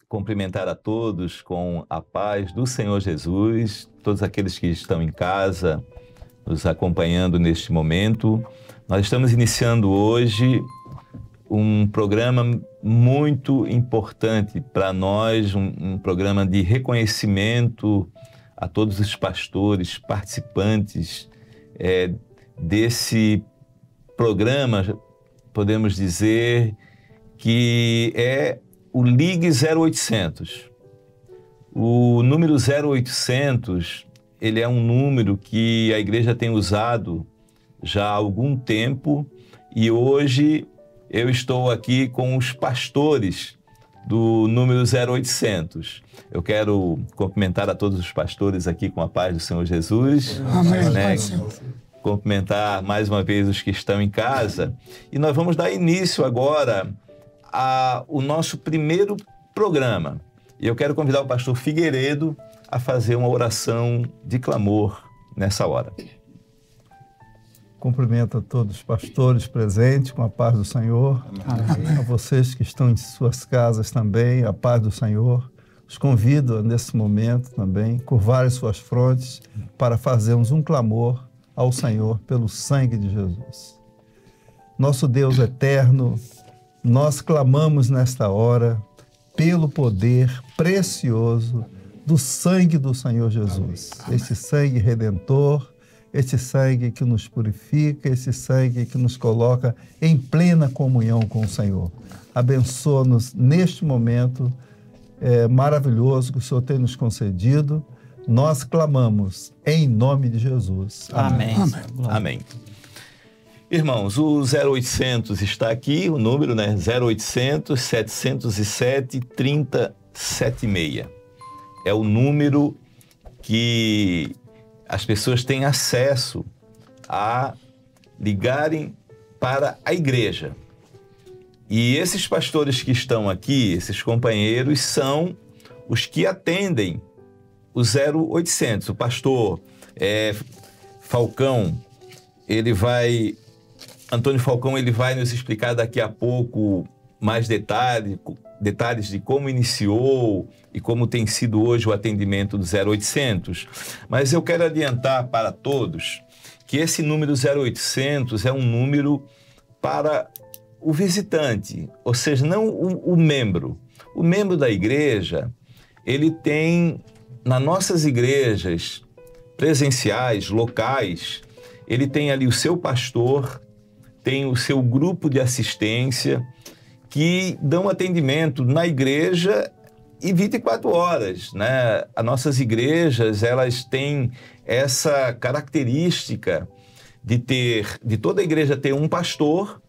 cumprimentar a todos com a paz do Senhor Jesus, todos aqueles que estão em casa, nos acompanhando neste momento. Nós estamos iniciando hoje um programa muito importante para nós, um programa de reconhecimento a todos os pastores participantes desse programa, podemos dizer que é o Ligue 0800. O número 0800, ele é um número que a igreja tem usado já há algum tempo e hoje eu estou aqui com os pastores do número 0800. Eu quero cumprimentar a todos os pastores aqui com a paz do Senhor Jesus. Amém. Né? Cumprimentar mais uma vez os que estão em casa. E nós vamos dar início agora ao nosso primeiro programa. E eu quero convidar o pastor Figueiredo a fazer uma oração de clamor nessa hora. Cumprimento a todos os pastores presentes com a paz do Senhor. Amém. A vocês que estão em suas casas também, a paz do Senhor. Os convido nesse momento também, curvarem suas frontes para fazermos um clamor ao Senhor pelo sangue de Jesus. Nosso Deus eterno, nós clamamos nesta hora pelo poder precioso do sangue do Senhor Jesus. Amém. Este sangue redentor, este sangue que nos purifica, este sangue que nos coloca em plena comunhão com o Senhor. Abençoa-nos neste momento maravilhoso que o Senhor tem nos concedido. Nós clamamos em nome de Jesus. Amém. Amém. Amém. Irmãos, o 0800 está aqui, o número, né? 0800 707 3076. É o número que as pessoas têm acesso a ligarem para a igreja. E esses pastores que estão aqui, esses companheiros, são os que atendem o 0800. O pastor Falcão, Antônio Falcão, ele vai nos explicar daqui a pouco mais detalhes de como iniciou e como tem sido hoje o atendimento do 0800. Mas eu quero adiantar para todos que esse número 0800 é um número para o visitante, ou seja, não o membro. O membro da igreja, ele tem, nas nossas igrejas presenciais, locais, ele tem ali o seu pastor, tem o seu grupo de assistência, que dão atendimento na igreja e 24 horas, né? As nossas igrejas, elas têm essa característica de toda a igreja ter um pastor,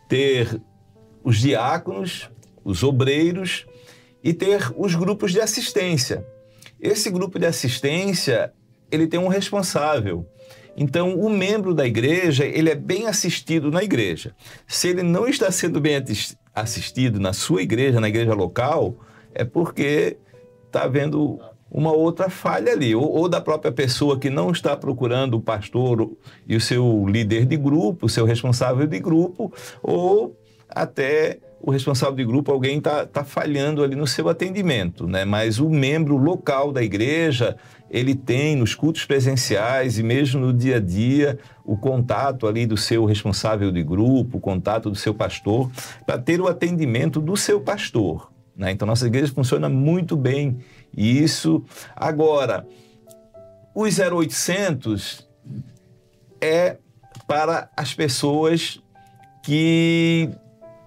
ter os diáconos, os obreiros e ter os grupos de assistência. Esse grupo de assistência, ele tem um responsável. Então, o membro da igreja, ele é bem assistido na igreja. Se ele não está sendo bem assistido na sua igreja, na igreja local, é porque está havendo uma outra falha ali, ou da própria pessoa que não está procurando o pastor e o seu líder de grupo, o seu responsável de grupo, ou até o responsável de grupo, alguém está falhando ali no seu atendimento, né? Mas o membro local da igreja, ele tem nos cultos presenciais e mesmo no dia a dia o contato ali do seu responsável de grupo, o contato do seu pastor, para ter o atendimento do seu pastor, né? Então, nossa igreja funciona muito bem isso. Agora, os 0800 é para as pessoas que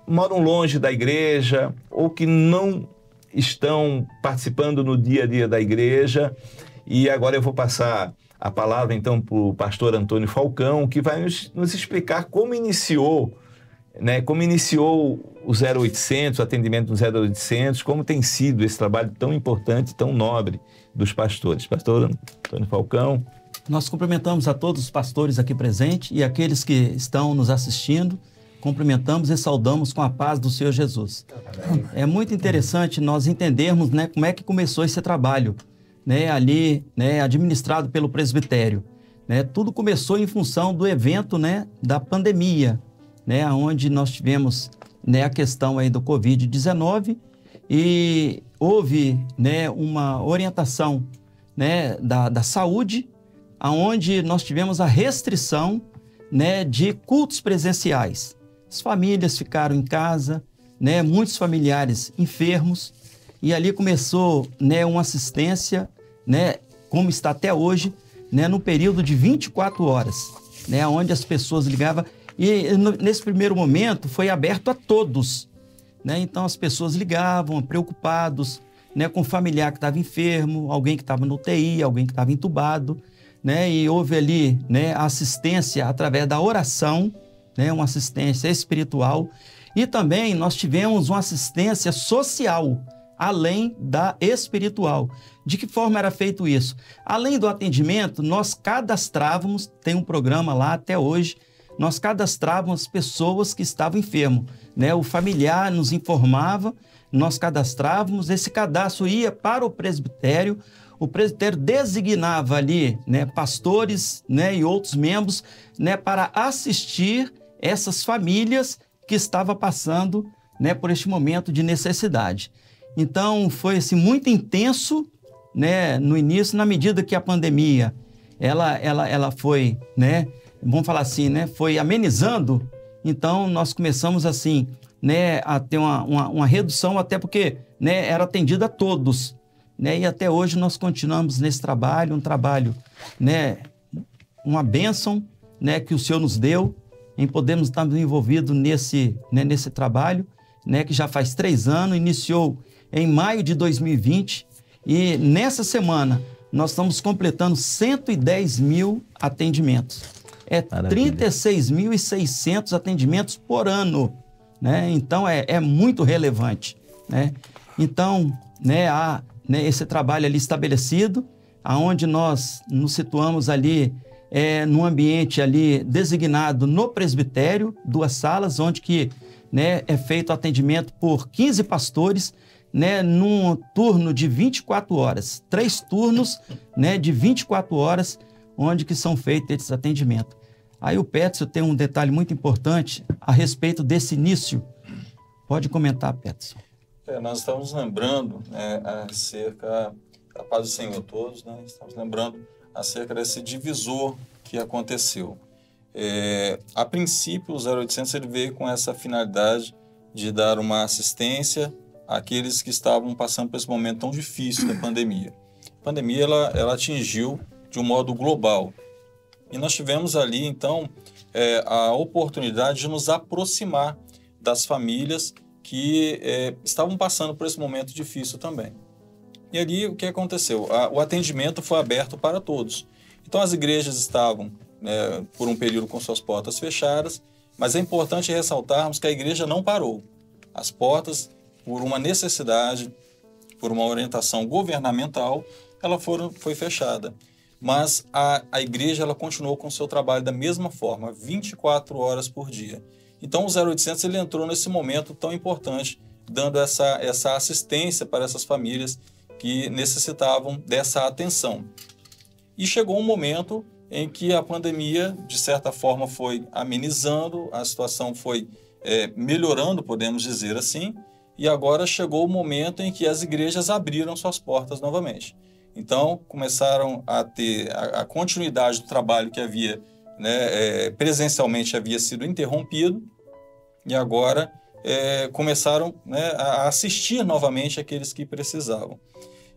moram longe da igreja ou que não estão participando no dia a dia da igreja. E agora eu vou passar a palavra então para o pastor Antônio Falcão, que vai nos explicar como iniciou, né, como iniciou o 0800, o atendimento no 0800, como tem sido esse trabalho tão importante, tão nobre dos pastores. Pastor Antônio Falcão. Nós cumprimentamos a todos os pastores aqui presentes e aqueles que estão nos assistindo. Cumprimentamos e saudamos com a paz do Senhor Jesus. É muito interessante nós entendermos, né, como é que começou esse trabalho, né, ali, né, administrado pelo presbitério. Né? Tudo começou em função do evento, né, da pandemia, né, onde nós tivemos, né, a questão aí do Covid-19 e houve, né, uma orientação, né, da saúde, onde nós tivemos a restrição, né, de cultos presenciais. As famílias ficaram em casa, né, muitos familiares enfermos, e ali começou, né, uma assistência, né, como está até hoje, né, no período de 24 horas, né, onde as pessoas ligavam, e nesse primeiro momento foi aberto a todos, né, então as pessoas ligavam preocupados, né, com o familiar que estava enfermo, alguém que estava no UTI, alguém que estava entubado, né, e houve ali, né, a assistência através da oração, né, uma assistência espiritual, e também nós tivemos uma assistência social, além da espiritual. De que forma era feito isso? Além do atendimento, nós cadastrávamos, tem um programa lá até hoje, nós cadastrávamos pessoas que estavam enfermas, né? O familiar nos informava, nós cadastrávamos, esse cadastro ia para o presbitério designava ali, né, pastores, né, e outros membros, né, para assistir essas famílias que estavam passando, né, por este momento de necessidade. Então, foi assim, muito intenso, né, no início, na medida que a pandemia ela foi, né, vamos falar assim, né, foi amenizando. Então, nós começamos assim, né, a ter uma redução, até porque, né, era atendido a todos, né, e até hoje nós continuamos nesse trabalho, um trabalho, né, uma bênção, né, que o Senhor nos deu, em podermos estar envolvidos nesse, né, nesse trabalho, né, que já faz 3 anos, iniciou em maio de 2020, e nessa semana nós estamos completando 110 mil atendimentos. É 36.600 atendimentos por ano, né? Então é muito relevante, né? Então, né, há, né, esse trabalho ali estabelecido, aonde nós nos situamos ali num ambiente ali designado no presbitério, 2 salas, onde que, né, é feito atendimento por 15 pastores, né, num turno de 24 horas, 3 turnos, né, de 24 horas, onde que são feitos esses atendimentos. Aí o Peterson tem um detalhe muito importante a respeito desse início. Pode comentar, Peterson. Nós estamos lembrando, né, acerca da paz do Senhor a todos, né, estamos lembrando acerca desse divisor que aconteceu. A princípio, o 0800 ele veio com essa finalidade de dar uma assistência àqueles que estavam passando por esse momento tão difícil da pandemia. A pandemia ela atingiu de um modo global. E nós tivemos ali, então, a oportunidade de nos aproximar das famílias que estavam passando por esse momento difícil também. E ali, o que aconteceu? O atendimento foi aberto para todos. Então, as igrejas estavam, né, por um período com suas portas fechadas, mas é importante ressaltarmos que a igreja não parou. As portas, por uma necessidade, por uma orientação governamental, ela foi fechada. Mas a igreja ela continuou com o seu trabalho da mesma forma, 24 horas por dia. Então, o 0800 ele entrou nesse momento tão importante, dando essa assistência para essas famílias que necessitavam dessa atenção. E chegou um momento em que a pandemia, de certa forma, foi amenizando, a situação foi melhorando, podemos dizer assim, e agora chegou o momento em que as igrejas abriram suas portas novamente. Então, começaram a ter a continuidade do trabalho que havia, né, presencialmente havia sido interrompido, e agora começaram, né, a assistir novamente aqueles que precisavam.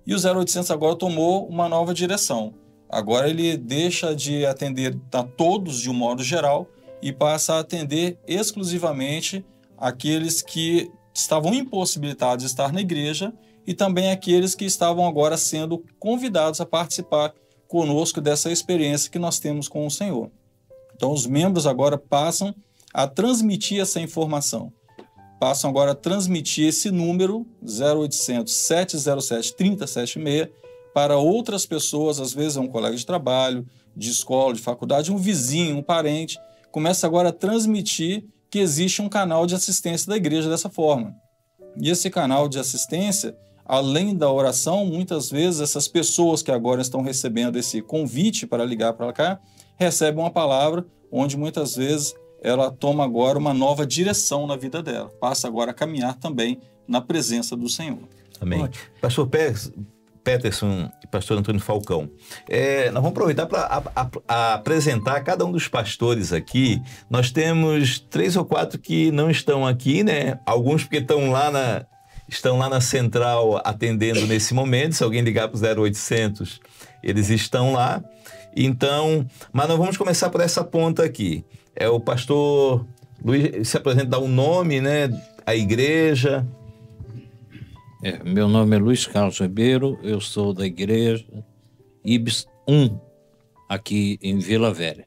E o 0800 agora tomou uma nova direção. Agora ele deixa de atender a todos de um modo geral e passa a atender exclusivamente aqueles que estavam impossibilitados de estar na igreja e também aqueles que estavam agora sendo convidados a participar conosco dessa experiência que nós temos com o Senhor. Então, os membros agora passam a transmitir essa informação. Passam agora a transmitir esse número 0800 707 3076 para outras pessoas, às vezes é um colega de trabalho, de escola, de faculdade, um vizinho, um parente. Começa agora a transmitir que existe um canal de assistência da igreja dessa forma. E esse canal de assistência, além da oração, muitas vezes essas pessoas que agora estão recebendo esse convite para ligar para cá, recebem uma palavra onde muitas vezes ela toma agora uma nova direção na vida dela, passa agora a caminhar também na presença do Senhor. Amém. Ótimo. Pastor Peterson e pastor Antônio Falcão, nós vamos aproveitar para apresentar cada um dos pastores aqui. Nós temos 3 ou 4 que não estão aqui, né? Alguns porque estão lá na central atendendo nesse momento. Se alguém ligar para o 0800, eles estão lá. Então, mas nós vamos começar por essa ponta aqui. É o pastor Luiz, se apresenta, dá um nome, né? A igreja. Meu nome é Luiz Carlos Ribeiro, eu sou da igreja Ibis 1, aqui em Vila Velha.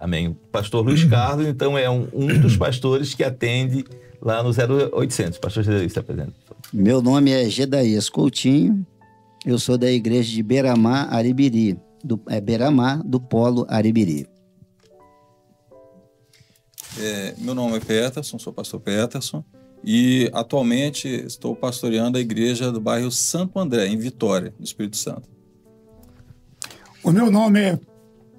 Amém. O pastor Luiz Carlos, então, é um dos pastores que atende lá no 0800. Pastor Gedaías, se apresenta. Meu nome é Gedaías Coutinho, eu sou da igreja de Beiramar, Aribiri, Beiramar do Polo Aribiri. Meu nome é Peterson, sou pastor Peterson, e atualmente estou pastoreando a igreja do bairro Santo André, em Vitória, no Espírito Santo. O meu nome é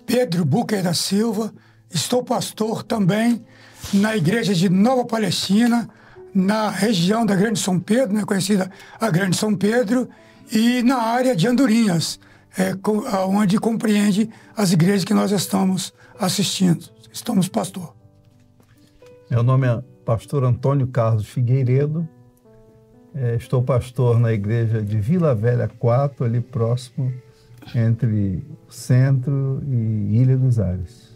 Pedro Buquer da Silva, estou pastor também na igreja de Nova Palestina, na região da Grande São Pedro, né, conhecida a Grande São Pedro, e na área de Andorinhas, onde compreende as igrejas que nós estamos assistindo. Estamos pastor. Meu nome é pastor Antônio Carlos Figueiredo, estou pastor na igreja de Vila Velha 4, ali próximo, entre o centro e Ilha dos Ares.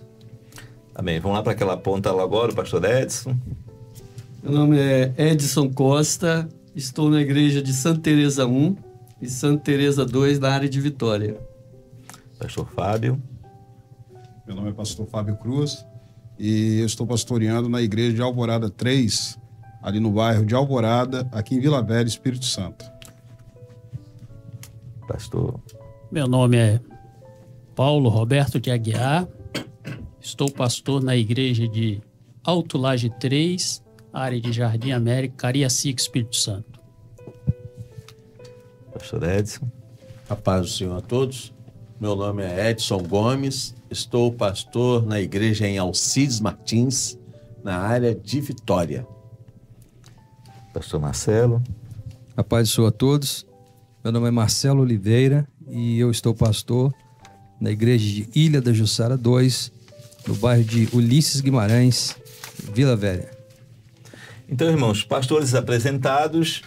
Amém. Vamos lá para aquela ponta lá agora, o pastor Edson. Meu nome é Edson Costa, estou na igreja de Santa Teresa 1 e Santa Teresa 2, na área de Vitória. Pastor Fábio. Meu nome é pastor Fábio Cruz e eu estou pastoreando na igreja de Alvorada 3, ali no bairro de Alvorada, aqui em Vila Velha, Espírito Santo. Pastor. Meu nome é Paulo Roberto de Aguiar, estou pastor na igreja de Alto Laje 3, área de Jardim América, Cariacica, Espírito Santo. Pastor Edson. A paz do Senhor a todos. Meu nome é Edson Gomes, estou pastor na igreja em Alcides Martins, na área de Vitória. Pastor Marcelo. A paz do Senhor a todos. Meu nome é Marcelo Oliveira e eu estou pastor na igreja de Ilha da Jussara 2, no bairro de Ulisses Guimarães, Vila Velha. Então, irmãos, pastores apresentados.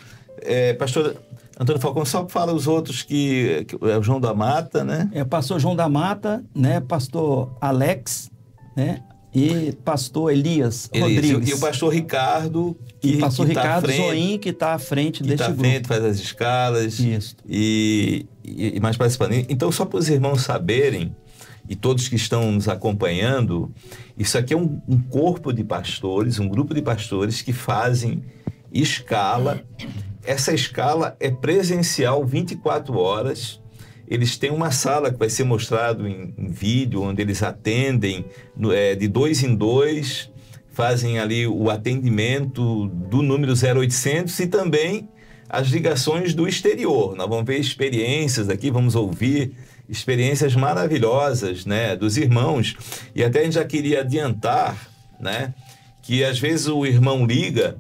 Pastor Antônio Falcão, só fala os outros que é o João da Mata, né? Pastor João da Mata, né? Pastor Alex, né? E pastor Elias Rodrigues. E o pastor Ricardo, pastor que Ricardo tá Zoim, que está à frente deste grupo. Frente, faz as escalas. Isso. E mais participando. Então, só para os irmãos saberem, e todos que estão nos acompanhando, isso aqui é um corpo de pastores, um grupo de pastores que fazem escala. Essa escala é presencial 24 horas. Eles têm uma sala que vai ser mostrado em vídeo, onde eles atendem de 2 em 2, fazem ali o atendimento do número 0800 e também as ligações do exterior. Nós vamos ver experiências aqui, vamos ouvir experiências maravilhosas, né, dos irmãos. E até a gente já queria adiantar, né, que às vezes o irmão liga,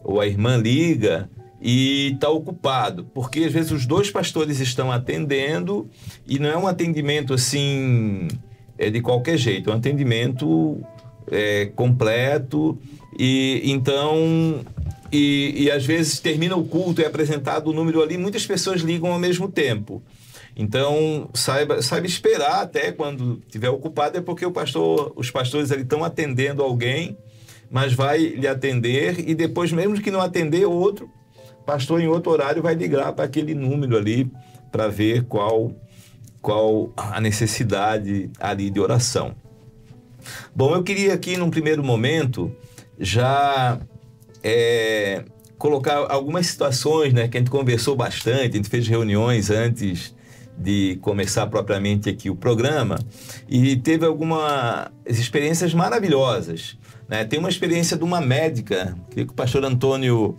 ou a irmã liga, e está ocupado, porque às vezes os 2 pastores estão atendendo e não é um atendimento assim de qualquer jeito, é um atendimento completo, e então às vezes termina o culto e é apresentado o número ali, muitas pessoas ligam ao mesmo tempo. Então saiba esperar até quando estiver ocupado, é porque os pastores ali estão atendendo alguém, mas vai lhe atender, e depois, mesmo que não atender, outro pastor em outro horário vai ligar para aquele número ali para ver qual a necessidade ali de oração. Bom, eu queria aqui num primeiro momento já colocar algumas situações, né, que a gente conversou bastante, a gente fez reuniões antes de começar propriamente aqui o programa, e teve algumas experiências maravilhosas, né? Tem uma experiência de uma médica, queria que o pastor Antônio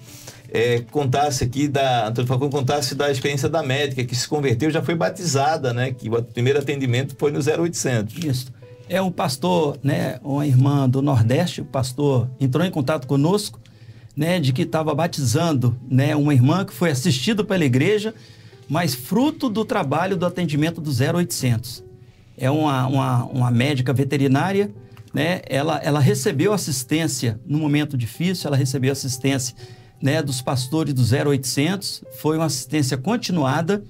Antônio Falcão contasse da experiência da médica que se converteu, já foi batizada, né? Que o primeiro atendimento foi no 0800. Isso. É um pastor, né? Uma irmã do Nordeste, o pastor entrou em contato conosco, né, de que estava batizando, né, uma irmã que foi assistida pela igreja, mas fruto do trabalho do atendimento do 0800. É uma médica veterinária, né, ela recebeu assistência no momento difícil, ela recebeu assistência, né, dos pastores do 0800, foi uma assistência continuada,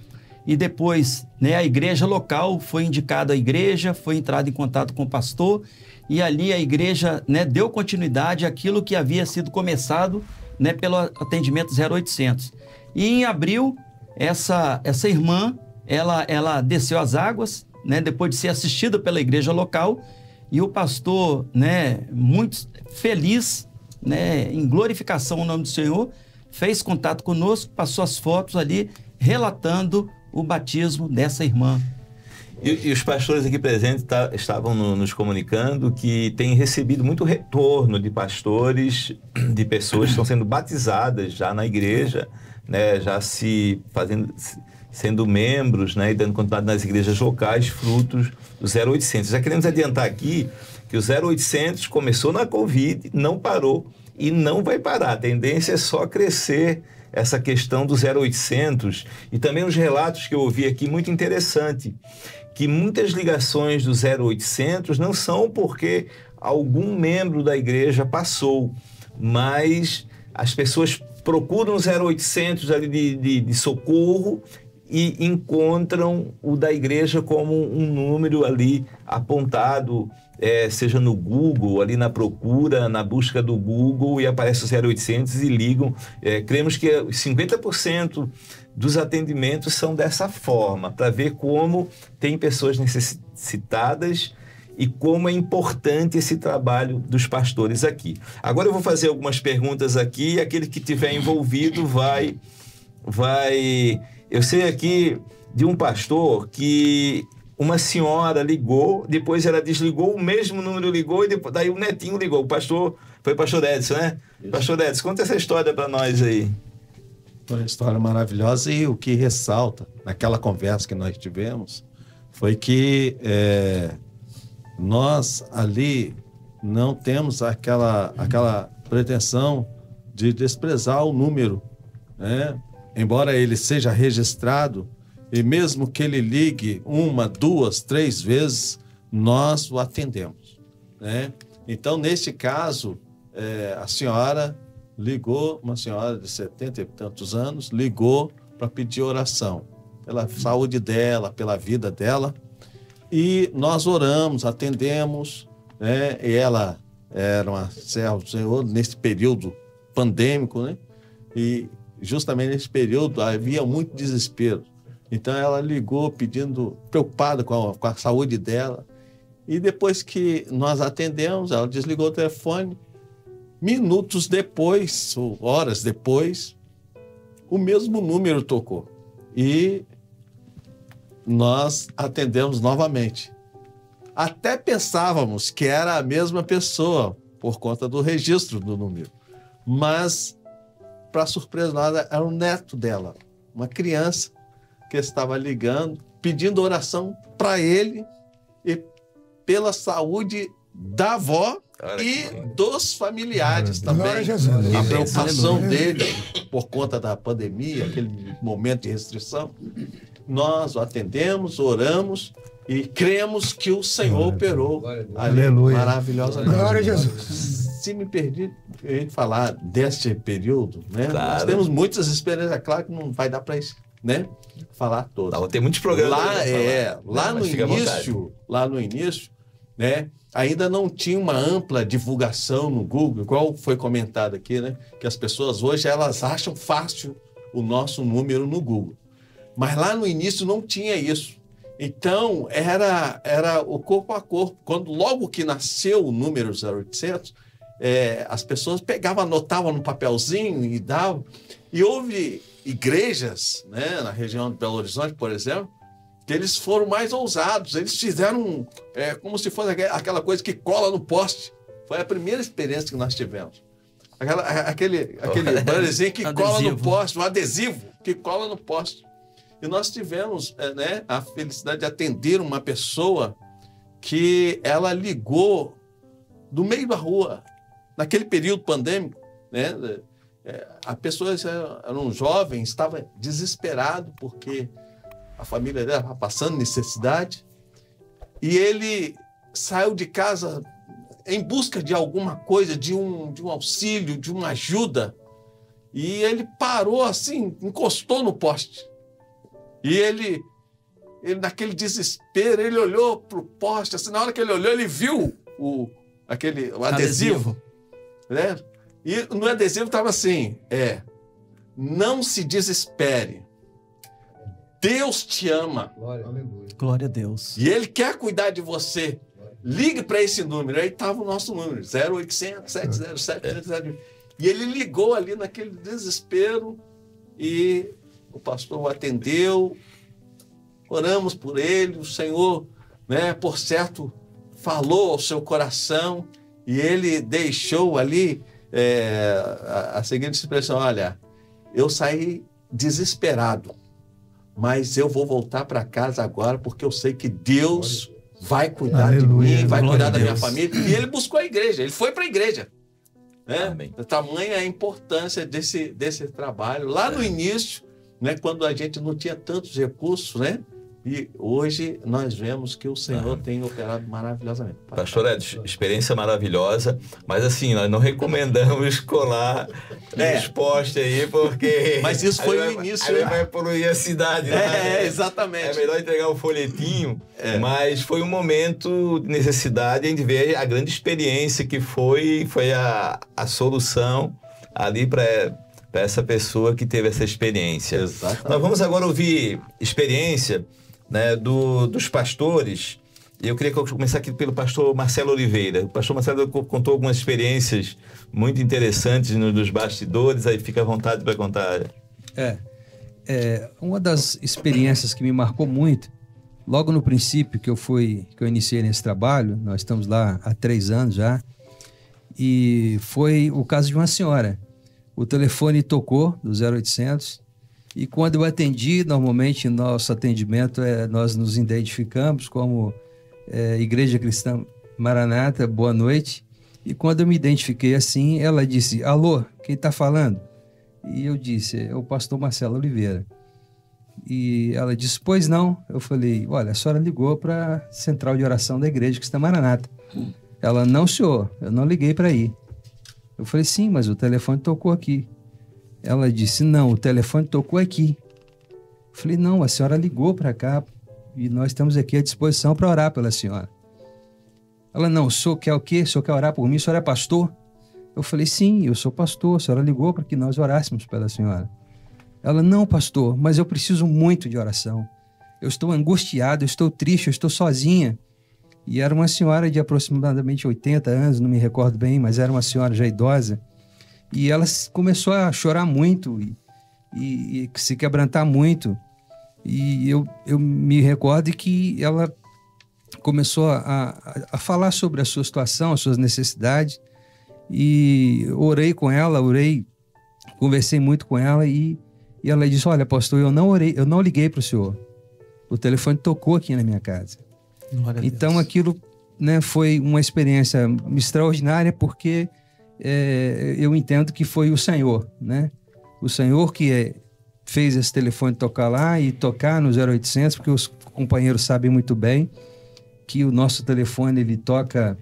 e depois, né, a igreja local foi indicada à igreja, foi entrado em contato com o pastor, e ali a igreja, né, deu continuidade àquilo que havia sido começado, né, pelo atendimento 0800. E em abril, essa irmã, ela desceu as águas, né, depois de ser assistida pela igreja local, e o pastor, né, muito feliz, né, em glorificação ao nome do Senhor, fez contato conosco, passou as fotos ali, relatando o batismo dessa irmã. E os pastores aqui presentes estavam nos comunicando que têm recebido muito retorno de pastores, de pessoas que estão sendo batizadas já na igreja, né, já sendo membros, né, e dando continuidade nas igrejas locais, frutos do 0800. Já queremos adiantar aqui que o 0800 começou na Covid, não parou e não vai parar. A tendência é só crescer essa questão do 0800, e também os relatos que eu ouvi aqui, muito interessante, que muitas ligações do 0800 não são porque algum membro da igreja passou, mas as pessoas procuram o 0800 ali de socorro e encontram o da igreja como um número ali apontado, seja no Google, ali na procura, na busca do Google, e aparece o 0800 e ligam. Cremos que 50% dos atendimentos são dessa forma, para ver como tem pessoas necessitadas e como é importante esse trabalho dos pastores aqui. Agora eu vou fazer algumas perguntas aqui, e aquele que tiver envolvido vai... Eu sei aqui de um pastor que uma senhora ligou, depois ela desligou, o mesmo número ligou, e depois, daí o netinho ligou. O pastor, foi o pastor Edson, né? Isso. Pastor Edson, conta essa história para nós aí. Foi uma história maravilhosa, e o que ressalta naquela conversa que nós tivemos foi que nós ali não temos aquela pretensão de desprezar o número, né? Embora ele seja registrado, e mesmo que ele ligue 1, 2, 3 vezes, nós o atendemos, né? Então, neste caso, a senhora ligou, uma senhora de 70 e tantos anos, ligou para pedir oração pela saúde dela, pela vida dela, e nós oramos, atendemos, né? E ela era uma serva do Senhor nesse período pandêmico, né? E justamente nesse período havia muito desespero. Então ela ligou preocupada com a saúde dela. E depois que nós atendemos, ela desligou o telefone. Minutos depois, ou horas depois, o mesmo número tocou. E nós atendemos novamente. Até pensávamos que era a mesma pessoa, por conta do registro do número. Mas, para surpresa nossa, era o neto dela, uma criança que estava ligando, pedindo oração para ele e pela saúde da avó e dos familiares também. A preocupação dele por conta da pandemia, aquele momento de restrição. Nós o atendemos, oramos e cremos que o Senhor operou ali maravilhosamente. Glória a Jesus. Se me perdi em falar deste período, né? Claro. Nós temos muitas experiências, claro que não vai dar para isso, né? Falar todas. Não, tem muitos programas. Lá no início, né? Ainda não tinha uma ampla divulgação no Google, igual foi comentado aqui, né? Que as pessoas hoje elas acham fácil o nosso número no Google. Mas lá no início não tinha isso. Então, era o corpo a corpo. Logo que nasceu o número 0800, as pessoas pegavam, anotavam no papelzinho e davam. E houve igrejas, né, na região de Belo Horizonte, por exemplo, que eles foram mais ousados. Eles fizeram como se fosse aquela coisa que cola no poste. Foi a primeira experiência que nós tivemos. Aquele bannerzinho que cola no poste, um adesivo que cola no poste. E nós tivemos a felicidade de atender uma pessoa que ela ligou do meio da rua, naquele período pandêmico, né? a pessoa era um jovem, estava desesperado porque a família dele estava passando necessidade, e ele saiu de casa em busca de alguma coisa, de um auxílio, de uma ajuda, e ele parou assim, encostou no poste. E ele naquele desespero, ele olhou para o poste, assim, na hora que ele olhou, ele viu o adesivo. Né? E no adesivo estava assim, não se desespere, Deus te ama. Glória a Deus. E Ele quer cuidar de você. Ligue para esse número. Aí estava o nosso número, 0800 707. E ele ligou ali naquele desespero e o pastor o atendeu. Oramos por ele, o Senhor, né, por certo, falou ao seu coração e ele deixou ali a seguinte expressão: olha, eu saí desesperado, mas eu vou voltar para casa agora porque eu sei que Deus vai cuidar de mim, vai cuidar da minha família. E ele buscou a igreja, ele foi para a igreja. Né? Tamanha a importância desse trabalho. Lá no início, né, quando a gente não tinha tantos recursos, né? E hoje nós vemos que o Senhor tem operado maravilhosamente. Pastor Edson, experiência maravilhosa, mas assim, nós não recomendamos colar nos postes aí, porque... Mas isso foi o início. Aí vai poluir a cidade. Né? Exatamente. É melhor entregar o folhetinho, mas foi um momento de necessidade, a gente vê a grande experiência que foi a solução ali para essa pessoa que teve essa experiência. Exatamente. Nós vamos agora ouvir experiência, né, dos pastores. E eu queria começar aqui pelo pastor Marcelo Oliveira. O pastor Marcelo contou algumas experiências muito interessantes nos bastidores, aí fica à vontade para contar. Uma das experiências que me marcou muito, logo no princípio que eu iniciei nesse trabalho, nós estamos lá há 3 anos já, e foi o caso de uma senhora. O telefone tocou do 0800, e quando eu atendi, normalmente nosso atendimento nós nos identificamos como Igreja Cristã Maranata, boa noite. E quando eu me identifiquei assim, ela disse: alô, quem está falando? E eu disse: é o pastor Marcelo Oliveira. E ela disse: pois não. Eu falei: olha, a senhora ligou para a central de oração da Igreja Cristã Maranata. Ela: não, senhor, eu não liguei para aí. Eu falei: sim, mas o telefone tocou aqui. Ela disse: não, o telefone tocou aqui. Eu falei: não, a senhora ligou para cá e nós estamos aqui à disposição para orar pela senhora. Ela: não, o senhor quer o quê? O senhor quer orar por mim? O senhor é pastor? Eu falei: sim, eu sou pastor. A senhora ligou para que nós orássemos pela senhora. Ela: não, pastor, mas eu preciso muito de oração. Eu estou angustiado, eu estou triste, eu estou sozinha. E era uma senhora de aproximadamente 80 anos, não me recordo bem, mas era uma senhora já idosa. E ela começou a chorar muito e se quebrantar muito. E eu me recordo que ela começou a falar sobre a sua situação, as suas necessidades. E orei com ela, conversei muito com ela e ela disse: olha, pastor, eu não liguei para o senhor. O telefone tocou aqui na minha casa. Então aquilo, né, foi uma experiência extraordinária, porque eu entendo que foi o Senhor, né? O Senhor que fez esse telefone tocar lá e tocar no 0800, porque os companheiros sabem muito bem que o nosso telefone ele toca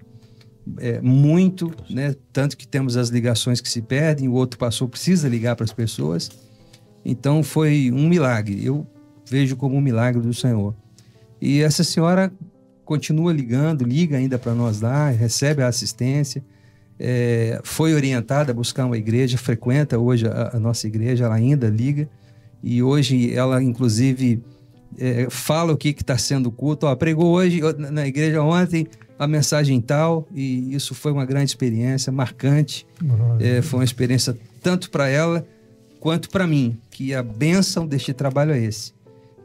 muito, né? Tanto que temos as ligações que se perdem, o outro pastor precisa ligar para as pessoas. Então foi um milagre, eu vejo como um milagre do Senhor. E essa senhora continua ligando, liga ainda para nós lá, recebe a assistência, foi orientada a buscar uma igreja, frequenta hoje a nossa igreja, ela ainda liga, e hoje ela inclusive fala o que está sendo o culto. Pregou hoje na igreja ontem a mensagem tal, e isso foi uma grande experiência, marcante. Foi uma experiência tanto para ela quanto para mim, que a bênção deste trabalho é esse,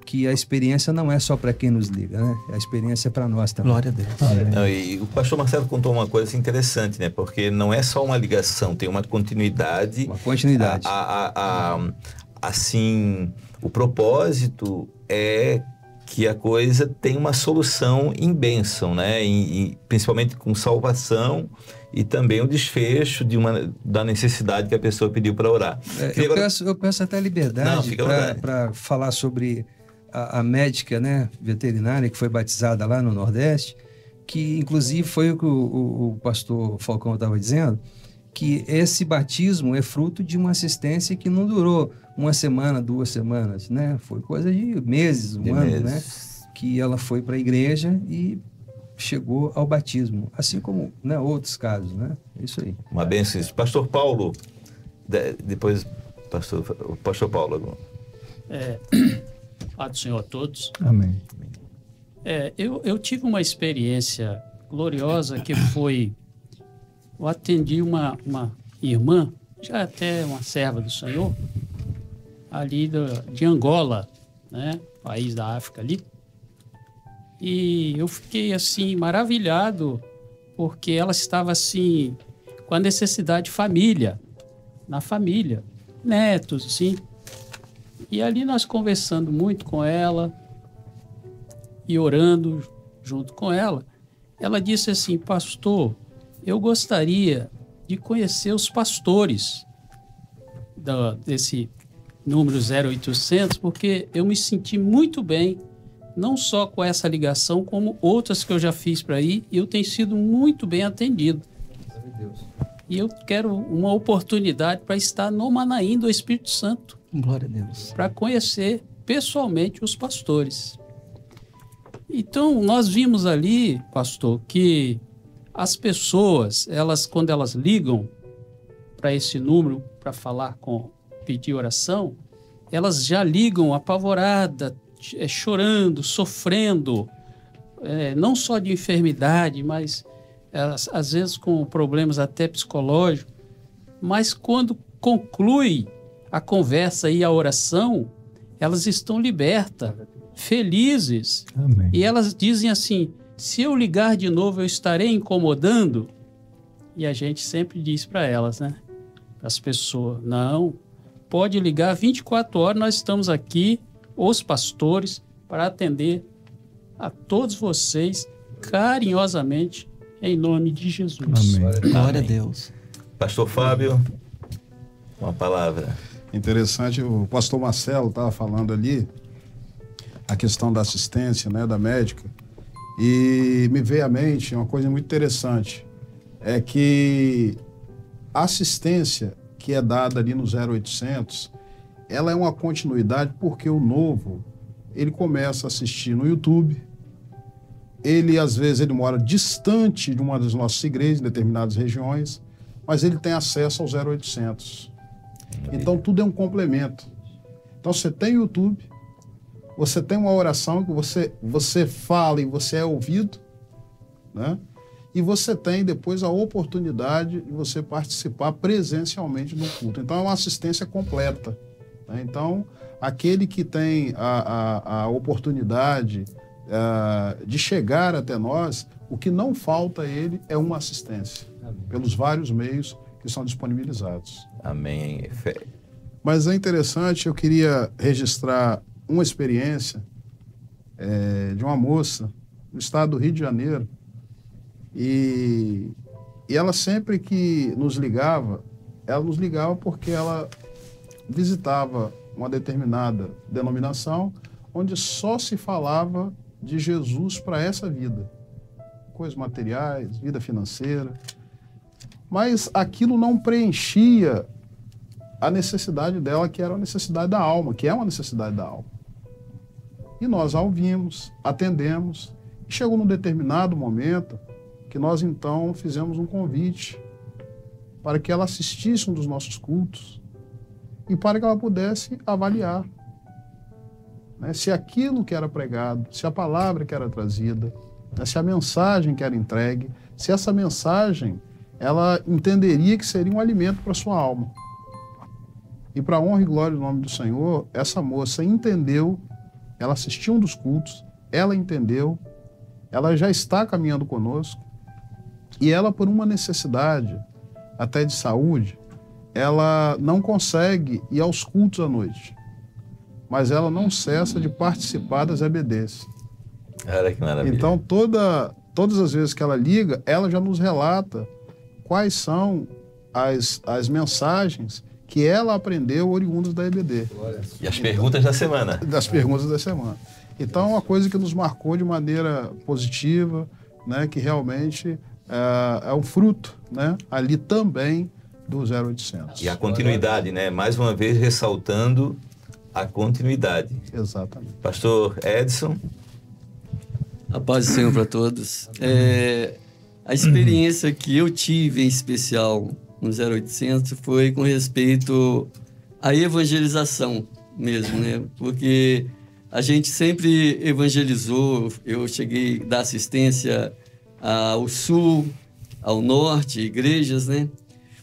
que a experiência não é só para quem nos liga, né? A experiência é para nós também. Glória a Deus. E o pastor Marcelo contou uma coisa interessante, né? Porque não é só uma ligação, tem uma continuidade. Uma continuidade. Assim, o propósito é que a coisa tem uma solução em bênção, né? Principalmente com salvação e também o desfecho da necessidade que a pessoa pediu para orar. Eu peço até liberdade para falar sobre a médica, né, veterinária que foi batizada lá no Nordeste, que inclusive foi o que o pastor Falcão estava dizendo, que esse batismo é fruto de uma assistência que não durou uma semana, 2 semanas, né? Foi coisa de meses, um ano, né? Que ela foi para a igreja e chegou ao batismo, assim como, né, outros casos, né? É isso aí. Uma bênção. Pastor Paulo, depois o pastor Paulo. Paz do Senhor a todos. Amém. Eu tive uma experiência gloriosa que foi... Eu atendi uma irmã, já até uma serva do Senhor, ali de Angola, né? País da África ali. E eu fiquei, assim, maravilhado, porque ela estava, assim, com a necessidade de família, na família, netos, assim. E ali nós conversando muito com ela e orando junto com ela, ela disse assim: pastor, eu gostaria de conhecer os pastores desse número 0800, porque eu me senti muito bem, não só com essa ligação, como outras que eu já fiz para aí, e eu tenho sido muito bem atendido. E eu quero uma oportunidade para estar no Manaim do Espírito Santo. Glória a Deus. Para conhecer pessoalmente os pastores. Então, nós vimos ali, pastor, que as pessoas, quando elas ligam para esse número para falar pedir oração, elas já ligam apavorada, chorando, sofrendo, não só de enfermidade, mas às vezes com problemas até psicológicos. Mas quando conclui a conversa e a oração, elas estão libertas, felizes. Amém. E elas dizem assim: se eu ligar de novo, eu estarei incomodando? E a gente sempre diz para elas, né? Para as pessoas: não, pode ligar 24 horas, nós estamos aqui, os pastores, para atender a todos vocês carinhosamente, em nome de Jesus. Amém. Glória a Deus. Pastor Fábio, uma palavra. Interessante, o pastor Marcelo estava falando ali a questão da assistência, né, da médica, e me veio à mente uma coisa muito interessante, é que a assistência que é dada ali no 0800, ela é uma continuidade, porque o novo, ele começa a assistir no YouTube, às vezes ele mora distante de uma das nossas igrejas, em determinadas regiões, mas ele tem acesso ao 0800. Então tudo é um complemento. Então você tem YouTube, você tem uma oração que você fala e você é ouvido, né? E você tem depois a oportunidade de você participar presencialmente do culto. Então é uma assistência completa, né? Então aquele que tem a oportunidade de chegar até nós, o que não falta a ele é uma assistência. Amém. Pelos vários meios que são disponibilizados. Amém. Mas é interessante, eu queria registrar uma experiência de uma moça no estado do Rio de Janeiro, e ela sempre que nos ligava, ela nos ligava porque ela visitava uma determinada denominação onde só se falava de Jesus para essa vida, coisas materiais, vida financeira, mas aquilo não preenchia a necessidade dela, que era a necessidade da alma, que é uma necessidade da alma. E nós a ouvimos, atendemos, e chegou num determinado momento que nós então fizemos um convite para que ela assistisse um dos nossos cultos e para que ela pudesse avaliar, né, se aquilo que era pregado, se a palavra que era trazida, né, se a mensagem que era entregue, se essa mensagem ela entenderia que seria um alimento para a sua alma. E para a honra e glória do nome do Senhor, essa moça entendeu, ela assistiu um dos cultos, ela entendeu, ela já está caminhando conosco, e ela, por uma necessidade até de saúde, ela não consegue ir aos cultos à noite. mas ela não cessa de participar das EBDs. Olha que maravilha. Então, todas as vezes que ela liga, ela já nos relata quais são as mensagens que ela aprendeu oriundas da EBD. E as perguntas da semana. Das perguntas da semana. Então, é uma coisa que nos marcou de maneira positiva, né, que realmente é um fruto, né, ali também do 0800. E a continuidade, né? Mais uma vez ressaltando a continuidade. Exatamente. Pastor Edson. A paz do Senhor para todos. A experiência que eu tive em especial no 0800 foi com respeito à evangelização mesmo, né? Porque a gente sempre evangelizou, eu cheguei a dar assistência ao sul, ao norte, igrejas, né?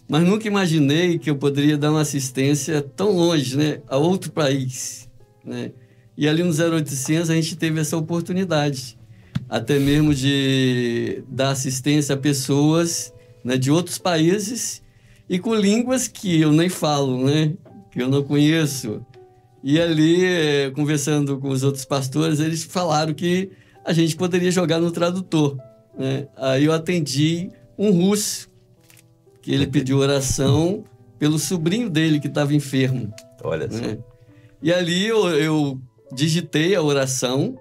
Mas nunca imaginei que eu poderia dar uma assistência tão longe, né? A outro país, né? E ali no 0800 a gente teve essa oportunidade, até mesmo de dar assistência a pessoas, né, de outros países e com línguas que eu nem falo, né? Que eu não conheço. E ali, conversando com os outros pastores, eles falaram que a gente poderia jogar no tradutor, né? Aí eu atendi um russo, que ele pediu oração pelo sobrinho dele que estava enfermo. Olha só. Né? E ali eu digitei a oração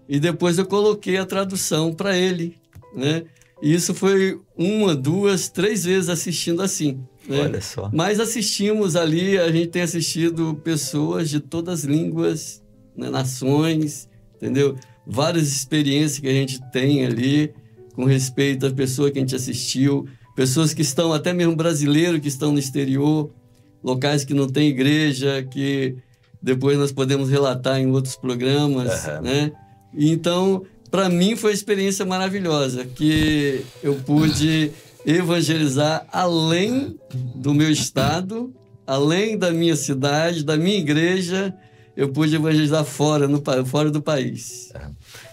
e depois eu coloquei a tradução para ele, né? E isso foi 1, 2, 3 vezes assistindo assim. Né? Olha só. Mas assistimos ali, a gente tem assistido pessoas de todas as línguas, né, nações, entendeu? Várias experiências que a gente tem ali com respeito à pessoa que a gente assistiu, pessoas que estão, até mesmo brasileiros que estão no exterior, locais que não tem igreja, que depois nós podemos relatar em outros programas, né? Então, para mim foi uma experiência maravilhosa, que eu pude evangelizar além do meu estado, além da minha cidade, da minha igreja, eu pude evangelizar fora do país.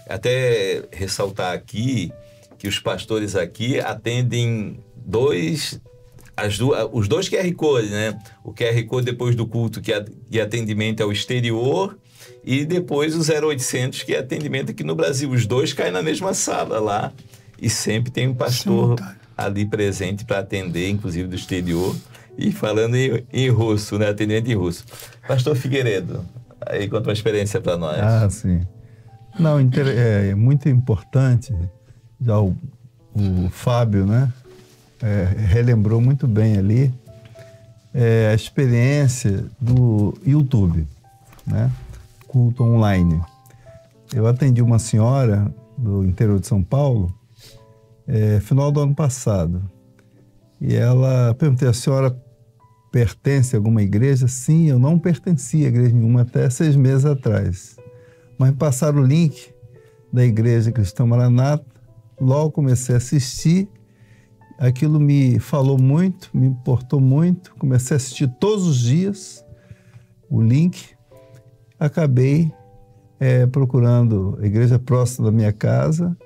Até ressaltar aqui que os pastores aqui atendem os dois QR Codes, né? O QR Code depois do culto, que é atendimento ao exterior, e depois o 0800, que é atendimento aqui no Brasil. Os dois caem na mesma sala lá, e sempre tem um pastor ali presente para atender, inclusive do exterior, e falando em russo, né? Atendimento em russo. Pastor Figueiredo, aí conta uma experiência para nós. Ah, sim. Não, é muito importante, já o Fábio, né? Relembrou muito bem ali a experiência do YouTube, né? Culto online. Eu atendi uma senhora do interior de São Paulo, final do ano passado, e ela perguntei: a senhora pertence a alguma igreja? Sim, eu não pertencia a igreja nenhuma até 6 meses atrás, mas me passaram o link da Igreja Cristã Maranata, logo comecei a assistir. Aquilo me falou muito, me importou muito. Comecei a assistir todos os dias o link. Acabei procurando a igreja próxima da minha casa.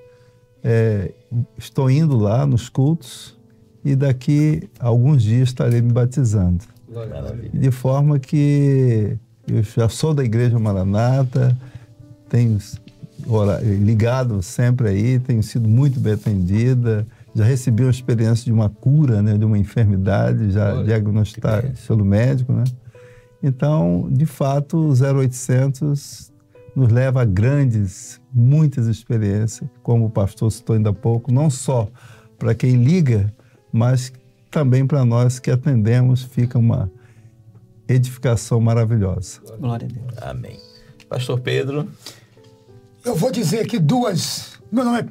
Estou indo lá nos cultos e daqui a alguns dias estarei me batizando. De forma que eu já sou da Igreja Maranata, tenho ligado sempre aí, tenho sido muito bem atendida. Já recebi uma experiência de uma cura, né, de uma enfermidade, já diagnosticada pelo médico, né? Então, de fato, o 0800 nos leva a muitas experiências, como o pastor citou ainda há pouco, não só para quem liga, mas também para nós que atendemos, fica uma edificação maravilhosa. Glória a Deus. Amém. Pastor Pedro. Eu vou dizer aqui duas. Meu nome é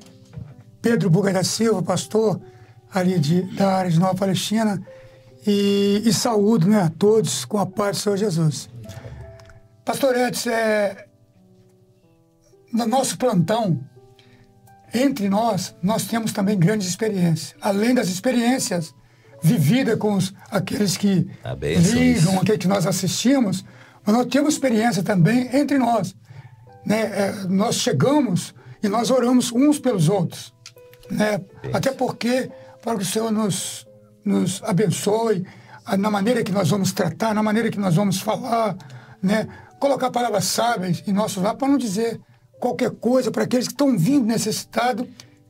Pedro Buga da Silva, pastor ali da área de Nova Palestina, e saúdo, né, a todos com a paz do Senhor Jesus. Pastor Edson, no nosso plantão, entre nós temos também grandes experiências. Além das experiências vividas com aqueles que ligam, aqueles que nós assistimos, mas nós temos experiência também entre nós. Né? Nós chegamos e nós oramos uns pelos outros. Né? Até porque, para que o Senhor nos abençoe na maneira que nós vamos tratar, na maneira que nós vamos falar, né? colocar palavras sábias em nossos lábios para não dizer qualquer coisa para aqueles que estão vindo necessitados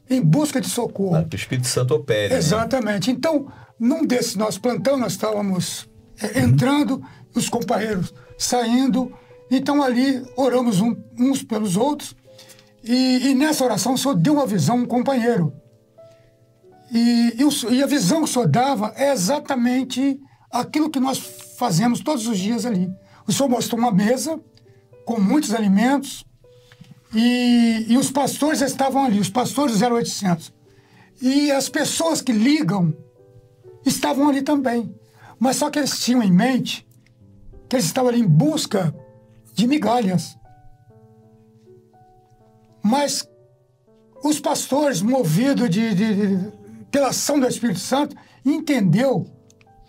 em busca de socorro. Que o Espírito Santo opere. Exatamente. Né? Então, num desses nossos plantão, nós estávamos entrando, os companheiros saindo. Então, ali, oramos uns pelos outros. E nessa oração, o Senhor deu uma visão a um companheiro. E a visão que o Senhor dava é exatamente aquilo que nós fazemos todos os dias ali. O Senhor mostrou uma mesa com muitos alimentos e os pastores estavam ali, os pastores do 0800. E as pessoas que ligam estavam ali também. Mas só que eles tinham em mente que eles estavam ali em busca de migalhas. Mas os pastores, movidos pela ação do Espírito Santo, entendeu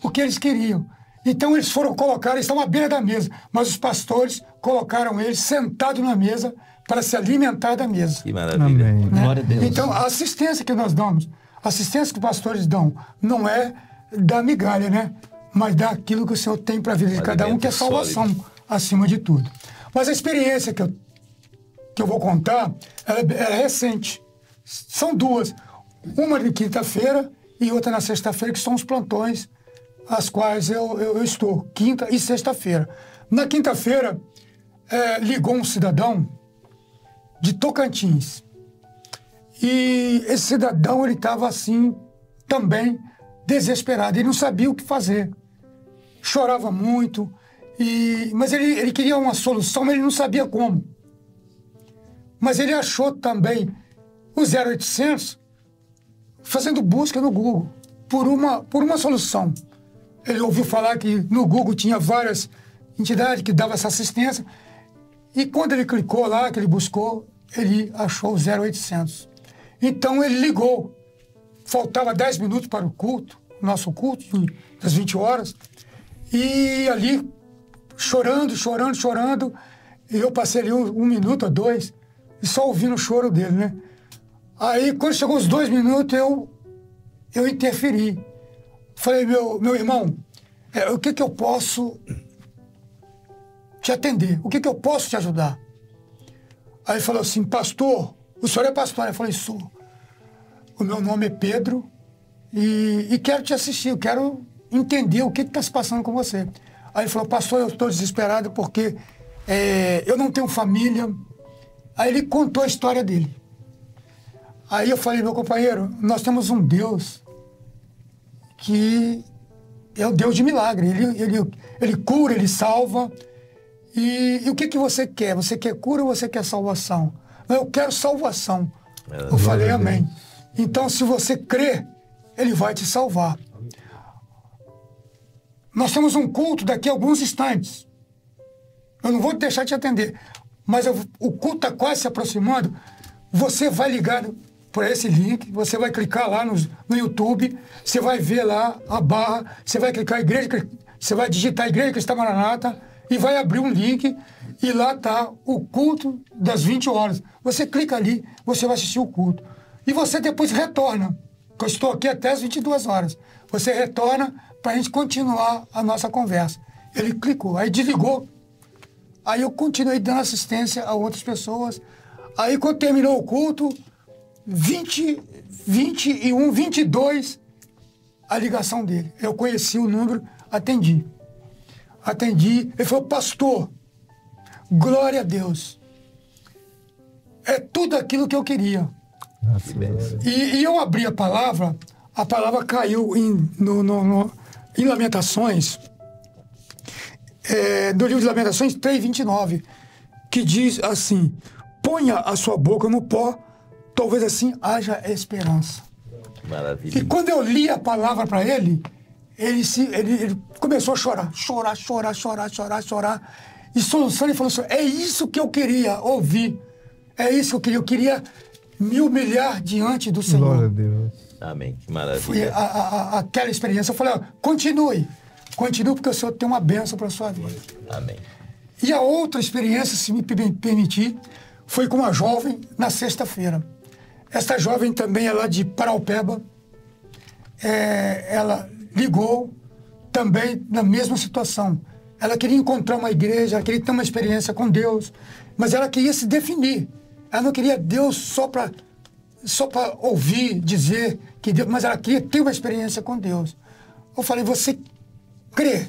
o que eles queriam. Então eles foram colocar, eles estavam à beira da mesa, mas os pastores colocaram eles sentados na mesa para se alimentar da mesa. Que maravilha. Amém. Né? Glória a Deus. Então a assistência que nós damos, a assistência que os pastores dão, não é da migalha, né? Mas daquilo que o Senhor tem para a vida de cada um, que é salvação, acima de tudo. Mas a experiência que eu vou contar, ela é recente. São duas. Uma de quinta-feira e outra na sexta-feira, que são os plantões às quais eu estou, quinta e sexta-feira. Na quinta-feira, ligou um cidadão de Tocantins. E esse cidadão, ele estava assim, também desesperado. Ele não sabia o que fazer. Chorava muito, mas ele queria uma solução, mas ele não sabia como. Mas ele achou também o 0800 fazendo busca no Google por uma solução. Ele ouviu falar que no Google tinha várias entidades que davam essa assistência e quando ele clicou lá, que ele buscou, ele achou o 0800. Então ele ligou. Faltava 10 minutos para o culto, nosso culto das 20 horas, e ali chorando, e eu passei ali um minuto ou dois e só ouvindo o choro dele, né? Aí, quando chegou os 2 minutos, eu interferi. Falei, meu irmão, o que eu posso te atender? O que eu posso te ajudar? Aí ele falou assim, pastor, o senhor é pastor? Eu falei, sou. O meu nome é Pedro e quero te assistir, eu quero entender o que está se passando com você. Aí ele falou, pastor, eu estou desesperado porque eu não tenho família. Aí ele contou a história dele. Aí eu falei, meu companheiro, nós temos um Deus que é o Deus de milagre. Ele cura, ele salva. E o que você quer? Você quer cura ou você quer salvação? Não, eu quero salvação. Eu falei, amém. Então, se você crê, ele vai te salvar. Nós temos um culto daqui a alguns instantes. Eu não vou deixar de te atender. Mas o culto está quase se aproximando. Você vai ligar por esse link, você vai clicar lá no YouTube, você vai ver lá a barra, você vai clicar você vai digitar Igreja Cristã Maranata e vai abrir um link e lá está o culto das 20 horas. Você clica ali, você vai assistir o culto. E você depois retorna, que eu estou aqui até as 22 horas. Você retorna para a gente continuar a nossa conversa. Ele clicou, aí desligou. Aí eu continuei dando assistência a outras pessoas. Aí quando terminou o culto, 20, 21, 22, a ligação dele. Eu conheci o número, atendi. Ele falou, pastor, glória a Deus. É tudo aquilo que eu queria. E eu abri a palavra caiu em Lamentações, do livro de Lamentações 3:29, que diz assim, ponha a sua boca no pó, talvez assim haja esperança. Maravilha. E quando eu li a palavra para ele começou a chorar. E soluçando, ele falou assim, é isso que eu queria ouvir. É isso que eu queria. Eu queria me humilhar diante do Senhor. Glória a Deus. Amém. Que maravilha. Foi aquela experiência. Eu falei, continue porque o Senhor tem uma bênção para a sua vida. Amém. E a outra experiência, se me permitir, foi com uma jovem na sexta-feira. Essa jovem também é lá de Paraupeba. Ela ligou também na mesma situação. ela queria encontrar uma igreja, ela queria ter uma experiência com Deus, mas ela queria se definir. Ela não queria Deus só para ouvir, dizer que Deus, mas ela queria ter uma experiência com Deus. Eu falei, você crê?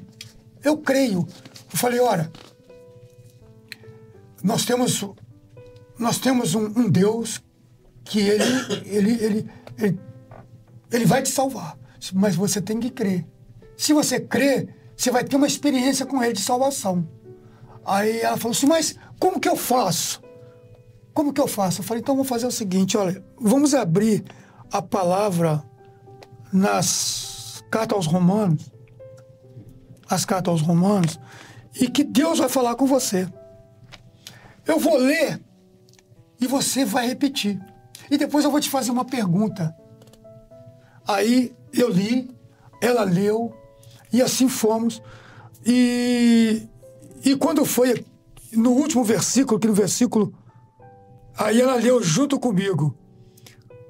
Eu creio. Eu falei, olha, nós temos um Deus que ele vai te salvar, mas você tem que crer. Se você crer, você vai ter uma experiência com ele de salvação. Aí ela falou assim, mas como que eu faço? Como que eu faço? Eu falei, então vamos fazer o seguinte, olha, vamos abrir a palavra nas cartas aos Romanos, as cartas aos Romanos, e que Deus vai falar com você. Eu vou ler e você vai repetir. E depois eu vou te fazer uma pergunta. Aí eu li, ela leu, e assim fomos. E quando foi no último versículo, que no versículo, aí ela leu junto comigo.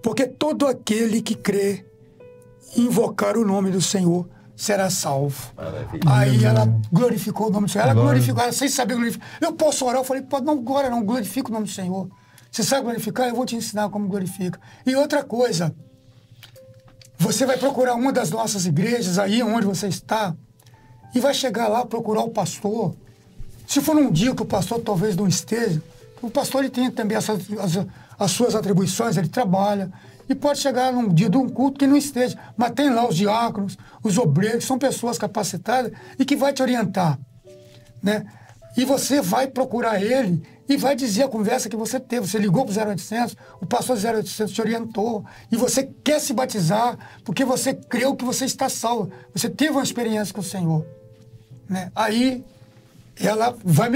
Porque todo aquele que crê e invocar o nome do Senhor será salvo. Maravilha. Aí ela glorificou o nome do Senhor. Ela glorificou, ela sem saber glorificar. Eu posso orar? Eu falei, pode, não, agora não, glorifica o nome do Senhor. Você sabe glorificar? Eu vou te ensinar como glorifica. E outra coisa, você vai procurar uma das nossas igrejas, aí onde você está, e vai chegar lá procurar o pastor. Se for num dia que o pastor talvez não esteja, o pastor ele tem também as suas atribuições, ele trabalha, e pode chegar num dia de um culto que não esteja, mas tem lá os diáconos, os obreiros, são pessoas capacitadas e que vai te orientar, né? E você vai procurar ele e vai dizer a conversa que você teve. Você ligou para o 0800, o pastor 0800 te orientou, e você quer se batizar porque você creu que você está salvo. Você teve uma experiência com o Senhor, né? Aí ela vai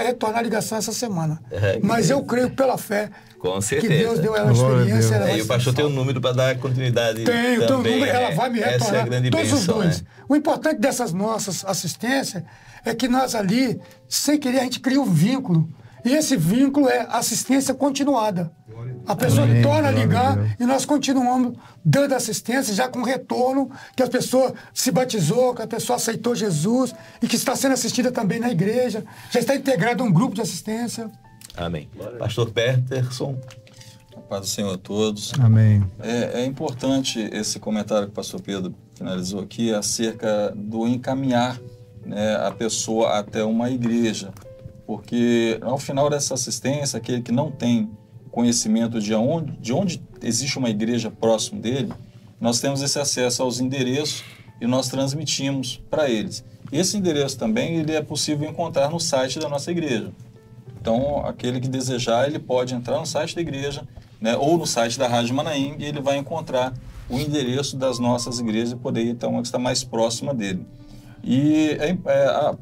retornar a ligação essa semana. Mas eu creio pela fé com certeza que Deus deu ela a experiência. E o pastor tem um número para dar continuidade. Tem um número, ela vai me retornar. Essa é a grande todos bênção, os dois. né? O importante dessas nossas assistências é que nós ali, sem querer, a gente cria um vínculo. E esse vínculo é assistência continuada. A pessoa torna a ligar e nós continuamos dando assistência, já com retorno, que a pessoa se batizou, que a pessoa aceitou Jesus e que está sendo assistida também na igreja, já está integrado a um grupo de assistência. Amém. Pastor Peterson. A paz do Senhor a todos. Amém. É importante esse comentário que o pastor Pedro finalizou aqui acerca do encaminhar, né, a pessoa até uma igreja. Porque ao final dessa assistência, aquele que não tem conhecimento de onde existe uma igreja próximo dele, nós temos esse acesso aos endereços e nós transmitimos para eles. Esse endereço também ele é possível encontrar no site da nossa igreja. Então, aquele que desejar, ele pode entrar no site da igreja, né, ou no site da Rádio Manaim, e ele vai encontrar o endereço das nossas igrejas e poder ir até uma que está mais próxima dele. E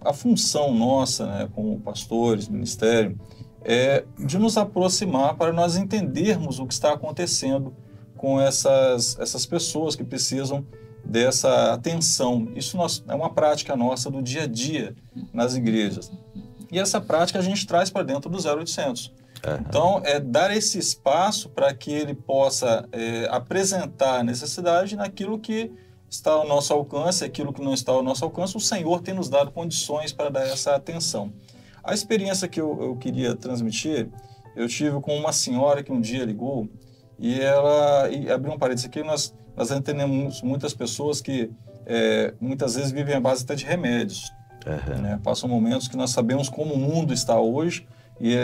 a função nossa, né, como pastores, ministério, é de nos aproximar para nós entendermos o que está acontecendo com essas pessoas que precisam dessa atenção. Isso é uma prática nossa do dia a dia nas igrejas. E essa prática a gente traz para dentro do 0800. Então, é dar esse espaço para que ele possa apresentar a necessidade naquilo que está ao nosso alcance, aquilo que não está ao nosso alcance, o Senhor tem nos dado condições para dar essa atenção. A experiência que eu queria transmitir, eu tive com uma senhora que um dia ligou e abriu um parênteses aqui, nós entendemos muitas pessoas que muitas vezes vivem à base até de remédios. Né? Passam momentos que nós sabemos como o mundo está hoje e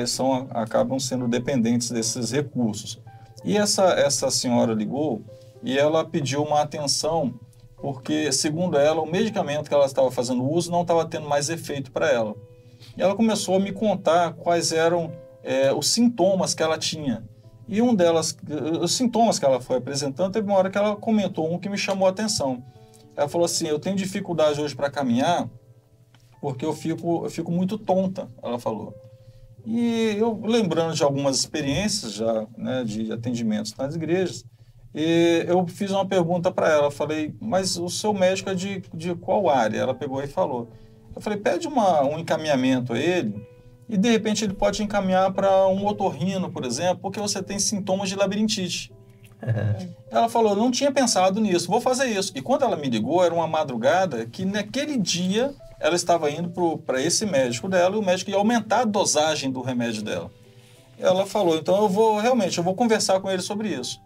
acabam sendo dependentes desses recursos. E essa senhora ligou e ela pediu uma atenção porque, segundo ela, o medicamento que ela estava fazendo uso não estava tendo mais efeito para ela. E ela começou a me contar quais eram os sintomas que ela tinha. E os sintomas que ela foi apresentando, teve uma hora que ela comentou um que me chamou a atenção. Ela falou assim, eu tenho dificuldade hoje para caminhar porque eu fico muito tonta, ela falou. E eu, lembrando de algumas experiências já, né, de atendimentos nas igrejas, e eu fiz uma pergunta para ela, falei, mas o seu médico é de qual área? Ela pegou e falou. Eu falei, pede um encaminhamento a ele e de repente ele pode encaminhar para um otorrino, por exemplo, porque você tem sintomas de labirintite. Ela falou, não tinha pensado nisso, vou fazer isso. E quando ela me ligou, era uma madrugada que naquele dia ela estava indo para esse médico dela e o médico ia aumentar a dosagem do remédio dela. Ela falou, então eu vou conversar com ele sobre isso.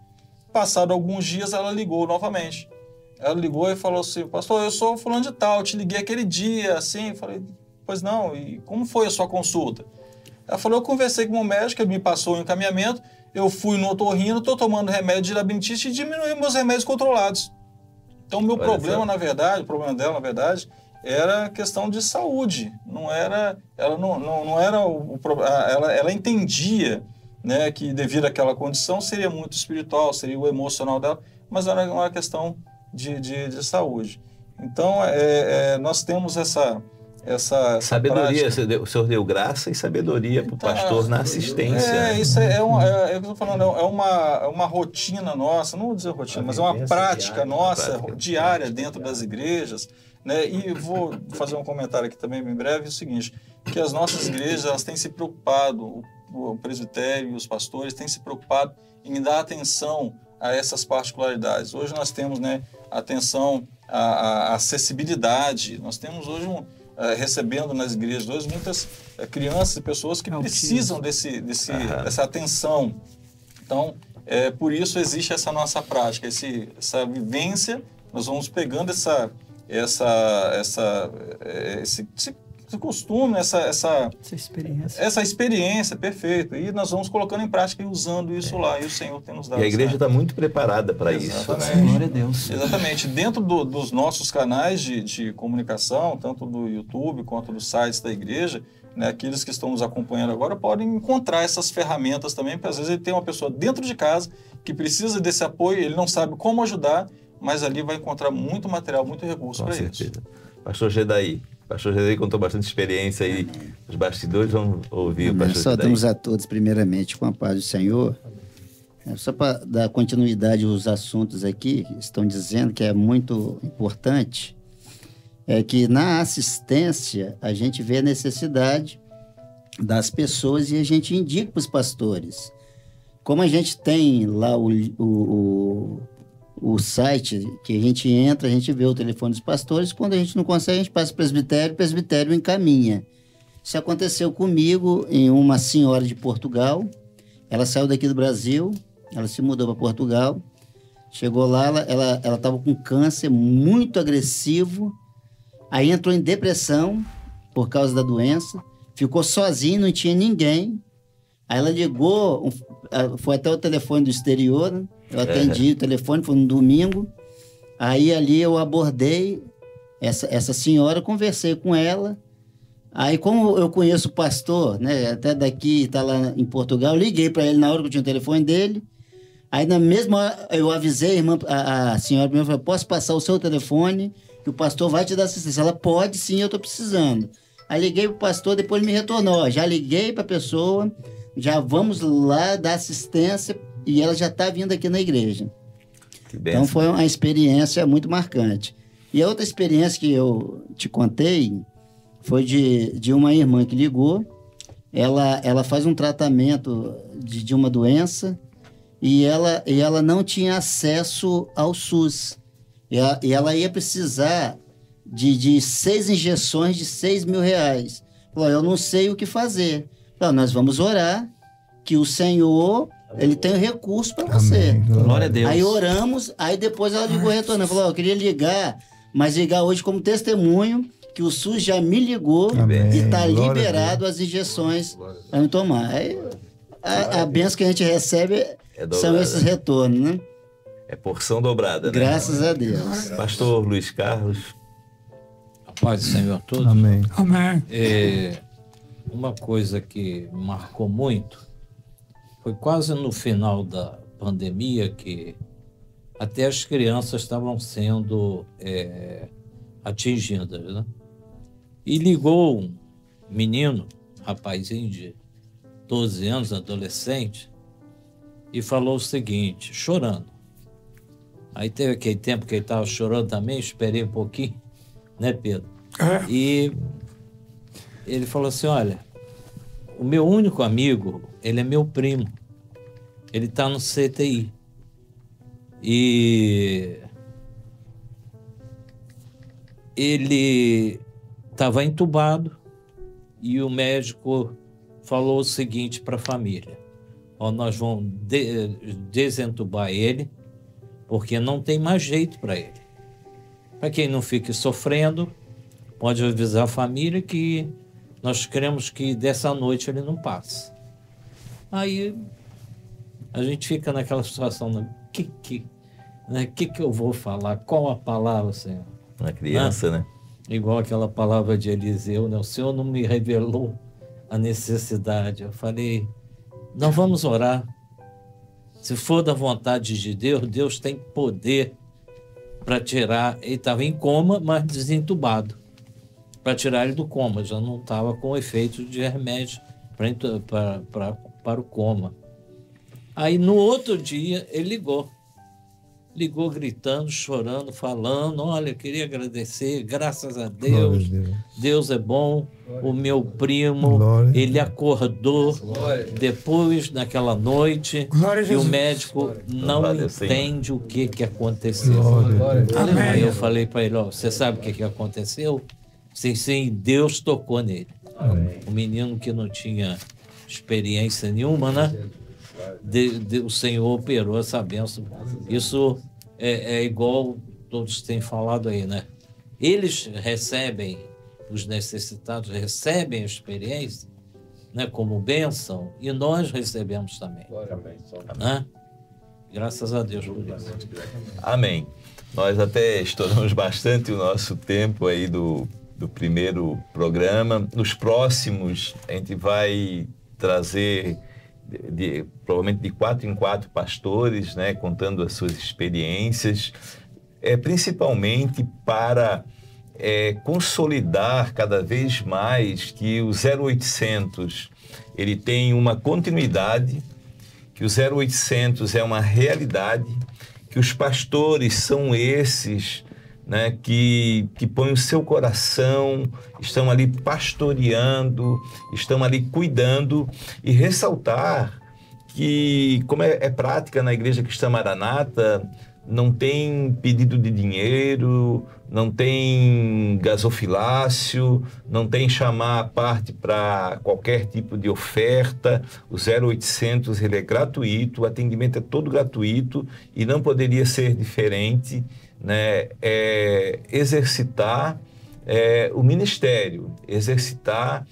Passado alguns dias, ela ligou novamente. Ela ligou e falou assim, pastor, eu sou fulano de tal, eu te liguei aquele dia, assim. Eu falei, pois não, e como foi a sua consulta? Ela falou, eu conversei com o médico, ele me passou um encaminhamento, eu fui no otorrino, estou tomando remédio de labirintite e diminuí meus remédios controlados. Então, o problema dela, na verdade, era questão de saúde. Não era, ela não era o problema. Ela entendia, né, que devido àquela condição seria muito espiritual, seria o emocional dela, mas era uma questão de saúde. Então, nós temos essa sabedoria, prática. o senhor deu graça e sabedoria para o pastor na assistência. Isso é o que eu estou falando, é uma rotina nossa, não vou dizer rotina, mas é uma prática nossa, diária dentro das igrejas, né? E vou fazer um comentário aqui também bem breve, é o seguinte, que as nossas igrejas, elas têm se preocupado, o presbitério e os pastores têm se preocupado em dar atenção a essas particularidades. Hoje nós temos, né, atenção à acessibilidade, nós temos hoje recebendo nas igrejas hoje muitas crianças e pessoas que precisam dessa atenção. Então, por isso existe essa nossa prática, essa vivência, nós vamos pegando esse costume, essa experiência, perfeito, e nós vamos colocando em prática e usando isso lá, e o Senhor tem nos dado. E a igreja está muito preparada para isso. Glória a Deus. Exatamente. Dentro dos nossos canais de comunicação, tanto do YouTube quanto dos sites da igreja, né, aqueles que estão nos acompanhando agora podem encontrar essas ferramentas também, porque às vezes ele tem uma pessoa dentro de casa que precisa desse apoio, ele não sabe como ajudar, mas ali vai encontrar muito material, muito recurso para isso. Pastor Gedaí. O pastor Gedaí contou bastante experiência aí nos bastidores, vamos ouvir o pastor Gedaí. Saudamos a todos, primeiramente, com a paz do Senhor. Só para dar continuidade aos assuntos aqui, que estão dizendo que é muito importante, é que na assistência a gente vê a necessidade das pessoas e a gente indica para os pastores. Como a gente tem lá o site que a gente entra, a gente vê o telefone dos pastores, quando a gente não consegue, a gente passa para o presbitério encaminha. Isso aconteceu comigo em uma senhora de Portugal, ela saiu daqui do Brasil, ela se mudou para Portugal, chegou lá, ela estava com câncer muito agressivo, aí entrou em depressão por causa da doença, ficou sozinha, não tinha ninguém, aí ela ligou, foi até o telefone do exterior, né? Eu atendi o telefone, foi no domingo. Aí ali eu abordei essa senhora, conversei com ela. Aí como eu conheço o pastor, né, até daqui, está lá em Portugal, liguei para ele na hora que eu tinha o telefone dele. Aí na mesma hora eu avisei a senhora primeiro, falei, posso passar o seu telefone que o pastor vai te dar assistência. Ela pode sim, eu estou precisando. Aí liguei para o pastor, depois ele me retornou. Já liguei para a pessoa, já vamos lá dar assistência e ela já está vindo aqui na igreja. Então foi uma experiência muito marcante. E a outra experiência que eu te contei foi de uma irmã que ligou. Ela faz um tratamento de uma doença e ela não tinha acesso ao SUS. E ela ia precisar de 6 injeções de R$6.000. Falou, eu não sei o que fazer. Falou, nós vamos orar que o Senhor... Ele tem o recurso para você. Glória a Deus. Aí oramos, aí depois ela ligou retornando. Falou, eu queria ligar, mas ligar hoje como testemunho que o SUS já me ligou e está liberado as injeções para me tomar. Aí, a bênção que a gente recebe são esses retornos, né? É porção dobrada, né? Graças a Deus. Pastor Luiz Carlos. A paz do Senhor a todos. Amém. Amém. Uma coisa que marcou muito foi quase no final da pandemia que até as crianças estavam sendo atingidas, né? E ligou um menino, rapazinho de 12 anos, adolescente, e falou o seguinte, chorando. Aí teve aquele tempo que ele estava chorando também, esperei um pouquinho, né, Pedro? E ele falou assim, olha, o meu único amigo, ele é meu primo. Ele está no CTI. E ele estava entubado e o médico falou o seguinte para a família: ó, nós vamos desentubar ele, porque não tem mais jeito para ele. Para quem não fique sofrendo, pode avisar a família que nós queremos que dessa noite ele não passe. Aí a gente fica naquela situação, né? Que eu vou falar? Qual a palavra, Senhor? Uma criança, né? Igual aquela palavra de Eliseu, né? O Senhor não me revelou a necessidade. Eu falei, nós vamos orar. Se for da vontade de Deus, Deus tem poder para tirar. Ele estava em coma, mas desentubado. Para tirar ele do coma. Já não estava com efeito de remédio para o coma. Aí no outro dia ele ligou. Ligou gritando, chorando, falando: olha, eu queria agradecer, graças a Deus, Deus é bom. O meu primo, ele acordou depois naquela noite e o médico não entende o que aconteceu. Aí eu falei para ele: ó, você sabe o que aconteceu? Sim, Deus tocou nele. O menino que não tinha experiência nenhuma, né? O Senhor operou essa bênção. Isso é igual todos têm falado aí, né? Eles recebem, os necessitados recebem a experiência, né, como bênção, e nós recebemos também. Né? Graças a Deus por isso. Amém. Nós até estouramos bastante o nosso tempo aí do primeiro programa. Nos próximos, a gente vai trazer provavelmente de 4 em 4 pastores, né, contando as suas experiências, principalmente para consolidar cada vez mais que o 0800 ele tem uma continuidade, que o 0800 é uma realidade, que os pastores são esses, né, que põem o seu coração, estão ali pastoreando, estão ali cuidando, e ressaltar que, como é prática na Igreja Cristã Maranata, não tem pedido de dinheiro, não tem gasofilácio, não tem chamar a parte para qualquer tipo de oferta. O 0800 ele é gratuito, o atendimento é todo gratuito e não poderia ser diferente, né? Exercitar o ministério, exercitar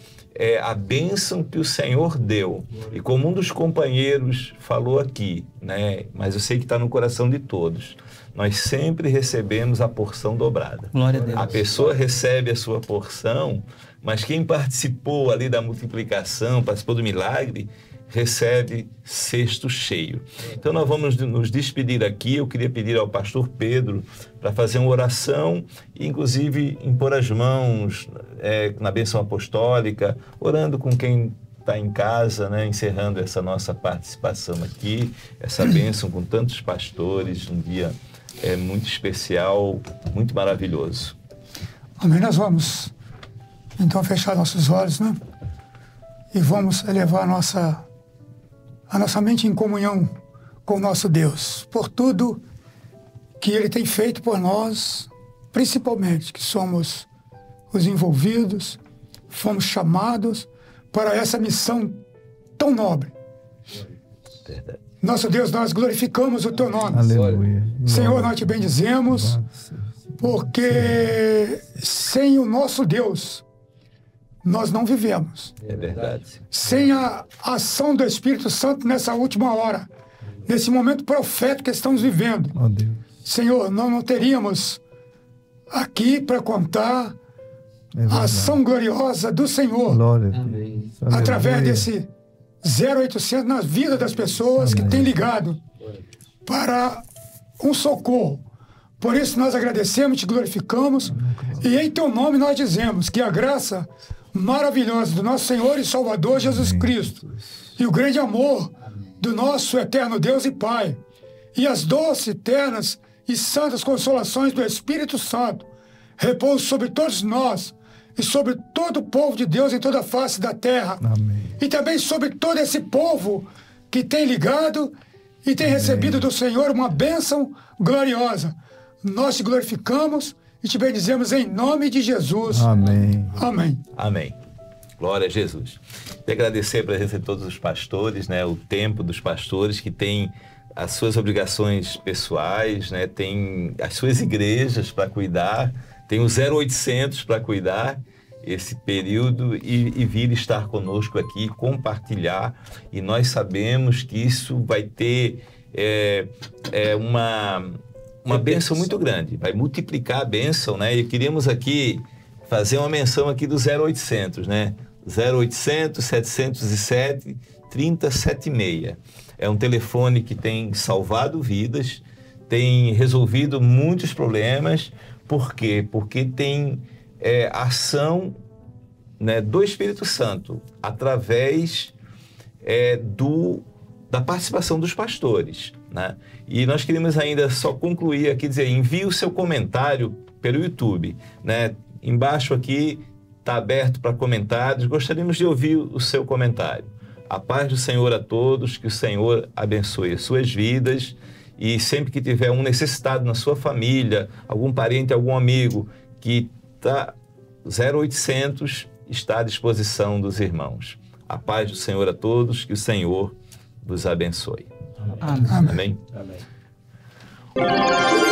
a bênção que o Senhor deu. E como um dos companheiros falou aqui, né? Mas eu sei que está no coração de todos, nós sempre recebemos a porção dobrada. Glória a Deus. A pessoa recebe a sua porção, mas quem participou ali da multiplicação, participou do milagre, recebe cesto cheio. Então nós vamos nos despedir aqui. Eu queria pedir ao pastor Pedro para fazer uma oração e inclusive impor as mãos na bênção apostólica, orando com quem está em casa, né, encerrando essa nossa participação aqui, essa bênção com tantos pastores, um dia muito especial, muito maravilhoso. Amém. Nós vamos então fechar nossos olhos, né? E vamos elevar a nossa mente em comunhão com o nosso Deus, por tudo que Ele tem feito por nós, principalmente que somos os envolvidos, fomos chamados para essa missão tão nobre. Verdade. Nosso Deus, nós glorificamos o Teu nome. Aleluia. Senhor, nós Te bendizemos, porque sem o nosso Deus, nós não vivemos. É verdade. Sem a ação do Espírito Santo nessa última hora, nesse momento profético que estamos vivendo, Oh, Deus. Senhor, nós não teríamos aqui para contar a ação gloriosa do Senhor. Glória a Deus. Através Aleluia. desse 0800 na vida das pessoas que têm ligado para um socorro. Por isso nós agradecemos, te glorificamos e em Teu nome nós dizemos que a graça maravilhosa do nosso Senhor e Salvador Jesus Cristo e o grande amor do nosso eterno Deus e Pai e as doces, eternas e santas consolações do Espírito Santo repousam sobre todos nós e sobre todo o povo de Deus em toda a face da terra. Amém. E também sobre todo esse povo que tem ligado e tem recebido do Senhor uma bênção gloriosa. Nós te glorificamos e te bendizemos em nome de Jesus. Amém. Amém. Amém. Glória a Jesus. E agradecer a presença de todos os pastores, né? O tempo dos pastores que têm as suas obrigações pessoais, né? Tem as suas igrejas para cuidar, tem o 0800 para cuidar esse período e vir estar conosco aqui, compartilhar. E nós sabemos que isso vai ter uma bênção muito grande, vai multiplicar a bênção, né? E queríamos aqui fazer uma menção aqui do 0800, né? 0800 707 3076. É um telefone que tem salvado vidas, tem resolvido muitos problemas. Por quê? Porque tem ação, né, do Espírito Santo através da participação dos pastores, né? E nós queremos ainda só concluir aqui, dizer, envie o seu comentário pelo YouTube, né? Embaixo aqui está aberto para comentários, gostaríamos de ouvir o seu comentário. A paz do Senhor a todos, que o Senhor abençoe as suas vidas, e sempre que tiver um necessitado na sua família, algum parente, algum amigo que está 0800 está à disposição dos irmãos. A paz do Senhor a todos, que o Senhor vos abençoe. Amém. Amém. Amém.